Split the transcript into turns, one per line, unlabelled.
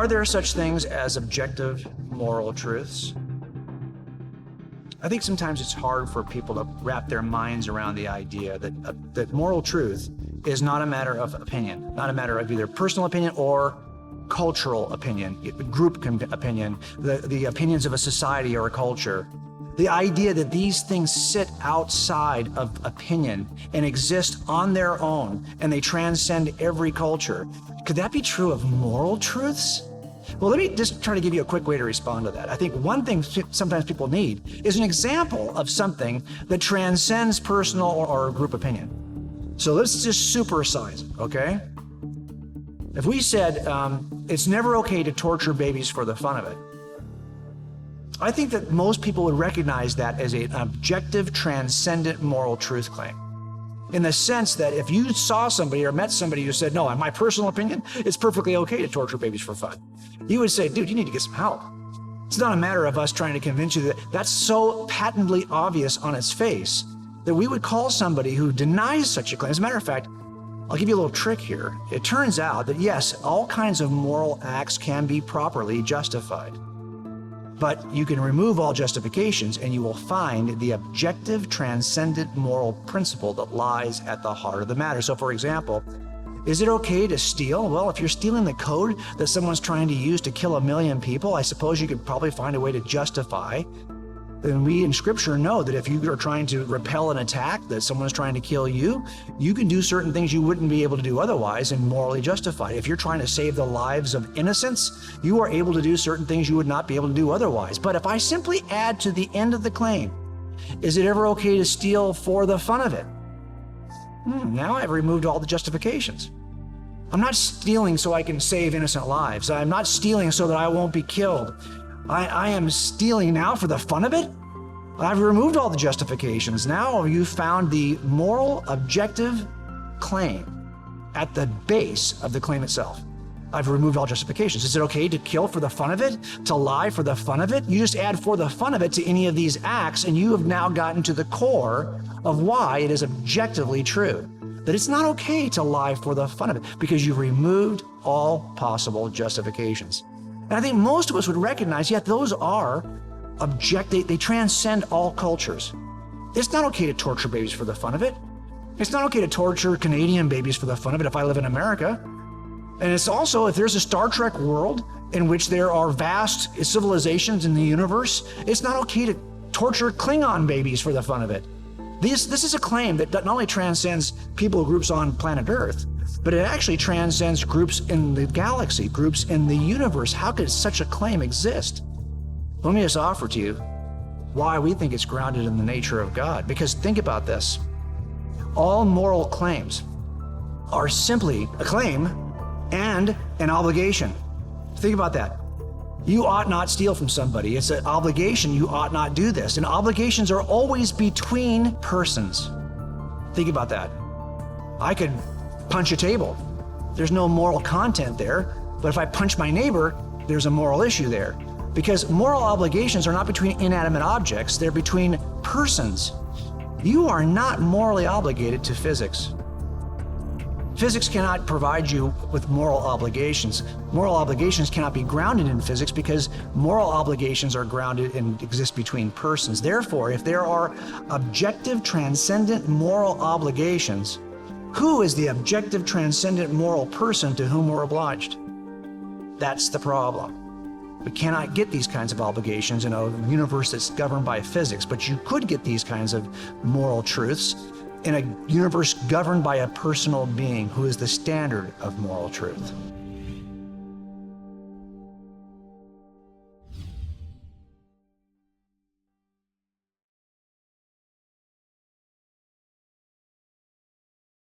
Are there such things as objective moral truths? I think sometimes it's hard for people to wrap their minds around the idea that moral truth is not a matter of opinion, not a matter of either personal opinion or cultural opinion, group opinion, the opinions of a society or a culture. The idea that these things sit outside of opinion and exist on their own and they transcend every culture. Could that be true of moral truths? Well, let me just try to give you a quick way to respond to that. I think one thing sometimes people need is an example of something that transcends personal or group opinion. So let's just supersize it, okay? If we said it's never okay to torture babies for the fun of it, I think that most people would recognize that as an objective, transcendent moral truth claim. In the sense that if you saw somebody or met somebody who said, no, in my personal opinion, it's perfectly okay to torture babies for fun, you would say, dude, you need to get some help. It's not a matter of us trying to convince you that that's so patently obvious on its face that we would call somebody who denies such a claim. As a matter of fact, I'll give you a little trick here. It turns out that yes, all kinds of moral acts can be properly justified. But you can remove all justifications and you will find the objective, transcendent moral principle that lies at the heart of the matter. So for example, is it okay to steal? Well, if you're stealing the code that someone's trying to use to kill 1 million people, I suppose you could probably find a way to justify. And we in Scripture know that if you are trying to repel an attack, that someone's trying to kill you, you can do certain things you wouldn't be able to do otherwise and morally justify. If you're trying to save the lives of innocents, you are able to do certain things you would not be able to do otherwise. But if I simply add to the end of the claim, is it ever okay to steal for the fun of it? Now I've removed all the justifications. I'm not stealing so I can save innocent lives. I'm not stealing so that I won't be killed. I am stealing now for the fun of it? I've removed all the justifications. Now you've found the moral, objective claim at the base of the claim itself. I've removed all justifications. Is it okay to kill for the fun of it? To lie for the fun of it? You just add for the fun of it to any of these acts, and you have now gotten to the core of why it is objectively true. That it's not okay to lie for the fun of it, because you've removed all possible justifications. And I think most of us would recognize, yet those are objective, they transcend all cultures. It's not okay to torture babies for the fun of it. It's not okay to torture Canadian babies for the fun of it if I live in America. And it's also, if there's a Star Trek world in which there are vast civilizations in the universe, it's not okay to torture Klingon babies for the fun of it. This is a claim that not only transcends people groups on planet Earth, but it actually transcends groups in the galaxy, groups in the universe. How could such a claim exist? Let me just offer to you why we think it's grounded in the nature of God. Because think about this. All moral claims are simply a claim and an obligation. Think about that. You ought not steal from somebody. It's an obligation. You ought not do this. And obligations are always between persons. Think about that. I could punch a table. There's no moral content there. But if I punch my neighbor, there's a moral issue there. Because moral obligations are not between inanimate objects. They're between persons. You are not morally obligated to physics. Physics cannot provide you with moral obligations. Moral obligations cannot be grounded in physics because moral obligations are grounded and exist between persons. Therefore, if there are objective, transcendent moral obligations, who is the objective, transcendent moral person to whom we're obliged? That's the problem. We cannot get these kinds of obligations in a universe that's governed by physics, but you could get these kinds of moral truths in a universe governed by a personal being who is the standard of moral truth.